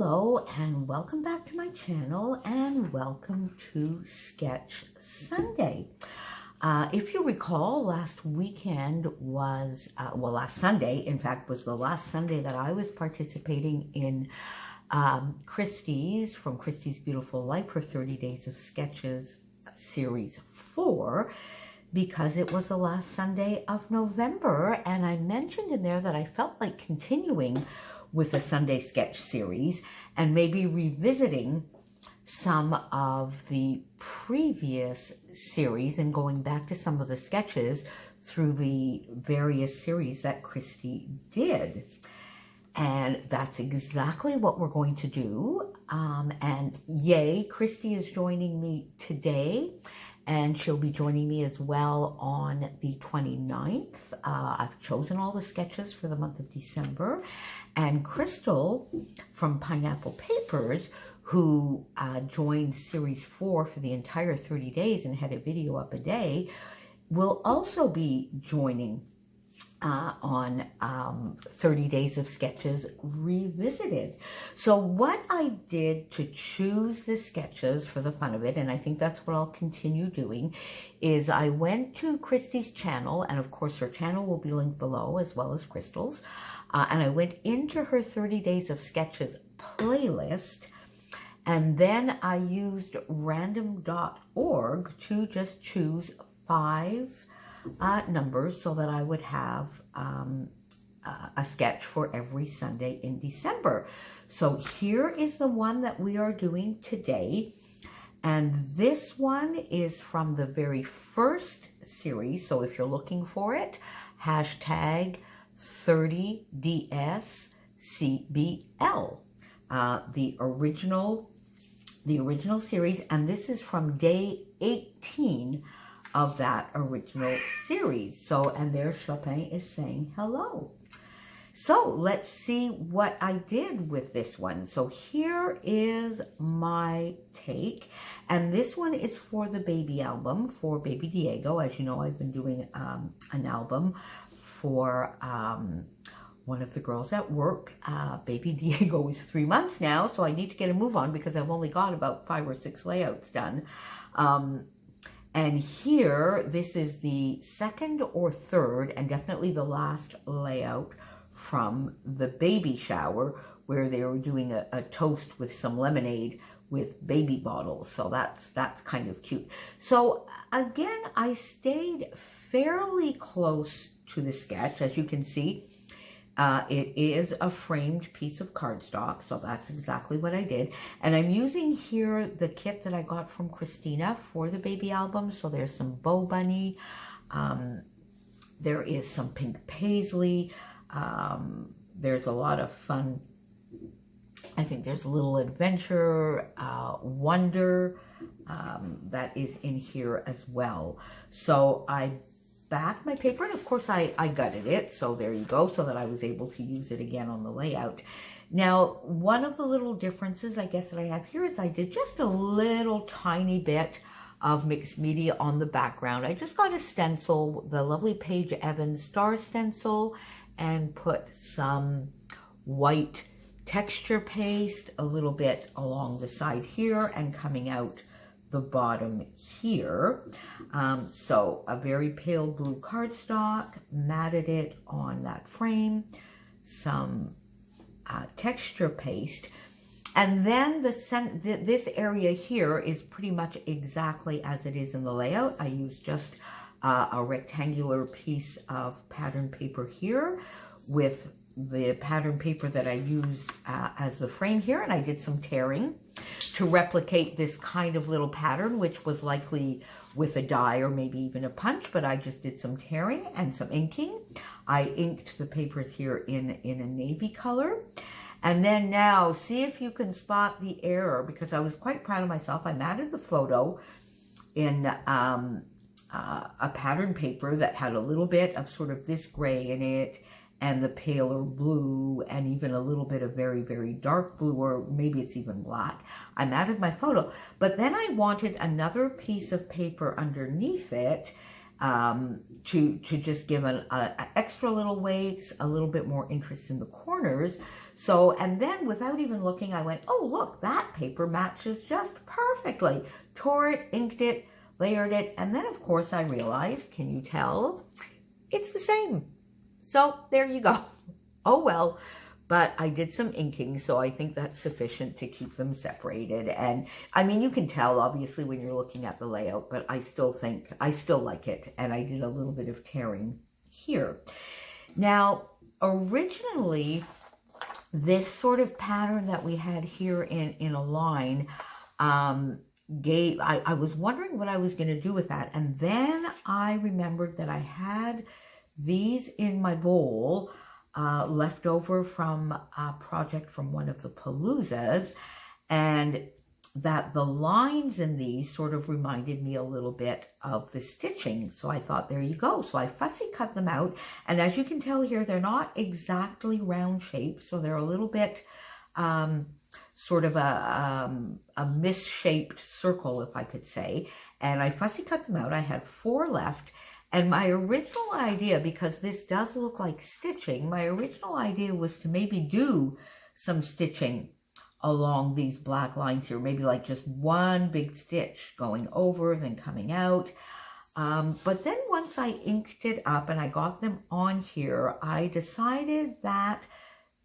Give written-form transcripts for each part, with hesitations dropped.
Hello and welcome back to my channel and welcome to Sketch Sunday. If you recall, last weekend was, last Sunday, in fact, was the last Sunday that I was participating in Christie's, from Christie's Beautiful Life, for 30 Days of Sketches Series 4, because it was the last Sunday of November, and I mentioned in there that I felt like continuing with the Sunday sketch series and maybe revisiting some of the previous series and going back to some of the sketches through the various series that Christy did. And that's exactly what we're going to do. And yay, Christy is joining me today, and she'll be joining me as well on the 29th. I've chosen all the sketches for the month of December. And Crystal from Pineapple Papers, who joined Series 4 for the entire 30 days and had a video up a day, will also be joining on 30 Days of Sketches Revisited. So what I did to choose the sketches for the fun of it, and I think that's what I'll continue doing, is I went to Christy's channel, and of course her channel will be linked below as well as Crystal's, and I went into her 30 Days of Sketches playlist, and then I used random.org to just choose 5 numbers so that I would have a sketch for every Sunday in December. So here is the one that we are doing today, and this one is from the very first series. So if you're looking for it, hashtag 30DSCBL, the original series, and this is from day 18 of that original series. So, and there Chopin is saying hello. So let's see what I did with this one. So here is my take, and this one is for the baby album for baby Diego. As you know, I've been doing an album for one of the girls at work. Baby Diego is 3 months now, so I need to get a move on because I've only got about 5 or 6 layouts done. And here, this is the second or third, and definitely the last layout from the baby shower, where they were doing a toast with some lemonade with baby bottles. So that's kind of cute. So again, I stayed fairly close to the sketch. As you can see, it is a framed piece of cardstock, so that's exactly what I did. And I'm using here the kit that I got from Christina for the baby album. So there's some Bow Bunny, there is some pink paisley, there's a lot of fun. I think there's a little adventure, wonder that is in here as well. So I back my paper, and of course I gutted it, so there you go, so that I was able to use it again on the layout. Now, one of the little differences I guess that I have here is I did just a little tiny bit of mixed media on the background. I just got a stencil, the lovely Paige Evans star stencil, and put some white texture paste a little bit along the side here and coming out the bottom here. So a very pale blue cardstock, matted it on that frame, some texture paste, and then this area here is pretty much exactly as it is in the layout. I used just a rectangular piece of pattern paper here with the pattern paper that I used as the frame here, and I did some tearing to replicate this kind of little pattern, which was likely with a die or maybe even a punch, but I just did some tearing and some inking. I inked the papers here in a navy color. And then now, see if you can spot the error, because I was quite proud of myself. I matted the photo in a pattern paper that had a little bit of sort of this gray in it, and the paler blue, and even a little bit of very, very dark blue, or maybe it's even black. I matted my photo, but then I wanted another piece of paper underneath it to just give an extra little weight, a little bit more interest in the corners. So, and then without even looking, I went, oh, look, that paper matches just perfectly. Tore it, inked it, layered it, and then of course I realized, can you tell? It's the same. So there you go. Oh well, but I did some inking, so I think that's sufficient to keep them separated. And I mean, you can tell obviously when you're looking at the layout, but I still like it. And I did a little bit of tearing here. Now, originally, this sort of pattern that we had here in a line, I was wondering what I was going to do with that. And then I remembered that I had these in my bowl, left over from a project from one of the Paloozas, and that the lines in these sort of reminded me a little bit of the stitching. So I thought, there you go. So I fussy cut them out. And as you can tell here, they're not exactly round shaped. So they're a little bit sort of a misshaped circle, if I could say. And I fussy cut them out. I had 4 left. And my original idea, because this does look like stitching, my original idea was to maybe do some stitching along these black lines here, maybe like just one big stitch going over, then coming out. But then once I inked it up and I got them on here, I decided that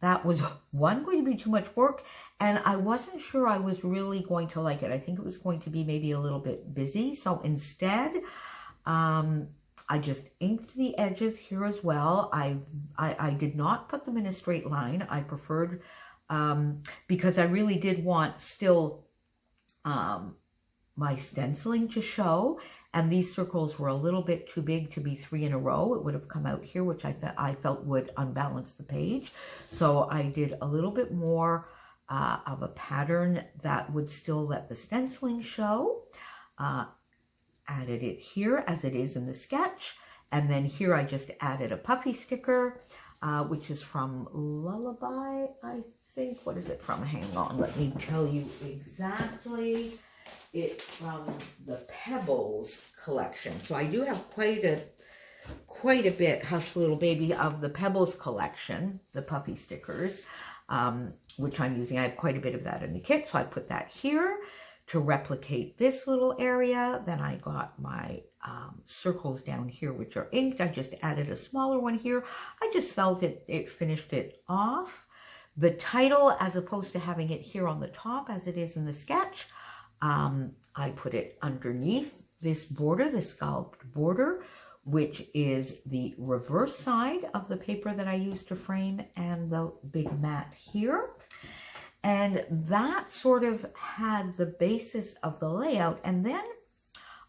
that was, one, going to be too much work, and I wasn't sure I was really going to like it. I think it was going to be maybe a little bit busy. So instead, I just inked the edges here as well. I did not put them in a straight line. I preferred, because I really did want still my stenciling to show, and these circles were a little bit too big to be 3 in a row. It would have come out here, which I felt would unbalance the page. So I did a little bit more of a pattern that would still let the stenciling show. Added it here as it is in the sketch. And then here I just added a puffy sticker, which is from Lullaby, I think. What is it from? Hang on, let me tell you exactly. It's from the Pebbles collection. So I do have quite a bit, hush little baby, of the Pebbles collection, the puffy stickers, which I'm using. I have quite a bit of that in the kit, so I put that here to replicate this little area. Then I got my circles down here, which are inked. I just added a smaller one here. I just felt it finished it off. The title, as opposed to having it here on the top as it is in the sketch, I put it underneath this border, the scalloped border, which is the reverse side of the paper that I used to frame, and the big mat here. And that sort of had the basis of the layout. And then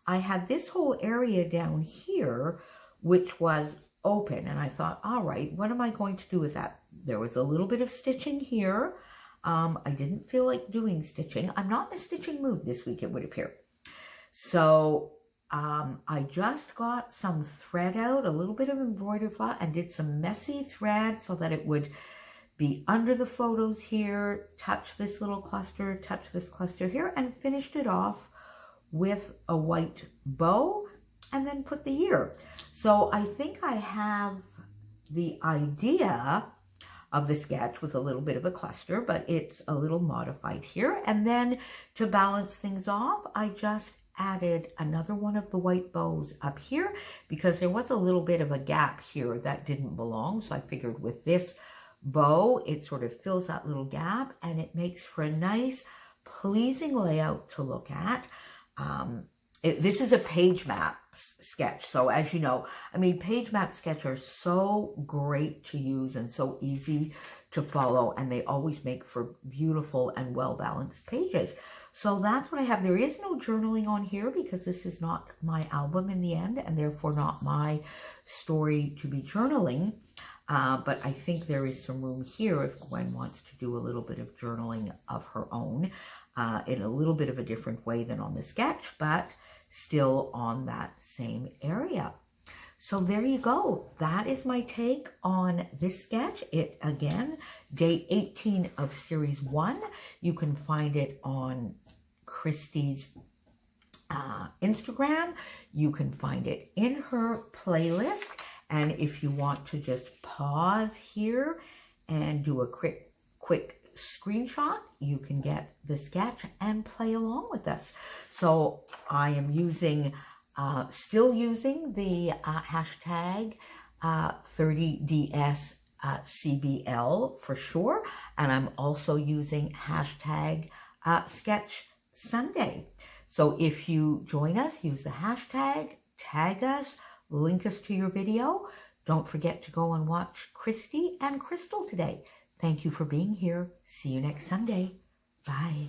I had this whole area down here, which was open. And I thought, all right, what am I going to do with that? There was a little bit of stitching here. I didn't feel like doing stitching. I'm not in a stitching mood this week, it would appear. So I just got some thread out, a little bit of embroidery flat, and did some messy thread so that it would be under the photos here, touch this little cluster, touch this cluster here, and finished it off with a white bow, and then put the ear. So I think I have the idea of the sketch with a little bit of a cluster, but it's a little modified here. And then to balance things off, I just added another one of the white bows up here, because there was a little bit of a gap here that didn't belong. So I figured with this bow, it sort of fills that little gap, and it makes for a nice, pleasing layout to look at. This is a page map sketch. So as you know, I mean, page map sketch are so great to use and so easy to follow, and they always make for beautiful and well-balanced pages. So that's what I have. There is no journaling on here because this is not my album in the end, and therefore not my story to be journaling. But I think there is some room here if Gwen wants to do a little bit of journaling of her own in a little bit of a different way than on the sketch, but still on that same area. So there you go. That is my take on this sketch. It, again, day 18 of series 1. You can find it on Christy's Instagram. You can find it in her playlist. And if you want to just pause here and do a quick quick screenshot, you can get the sketch and play along with us. So I am using, still using the hashtag 30DS CBL for sure. And I'm also using hashtag Sketch Sunday. So if you join us, use the hashtag, tag us, link us to your video. Don't forget to go and watch Christy and Crystal today. Thank you for being here. See you next Sunday. Bye.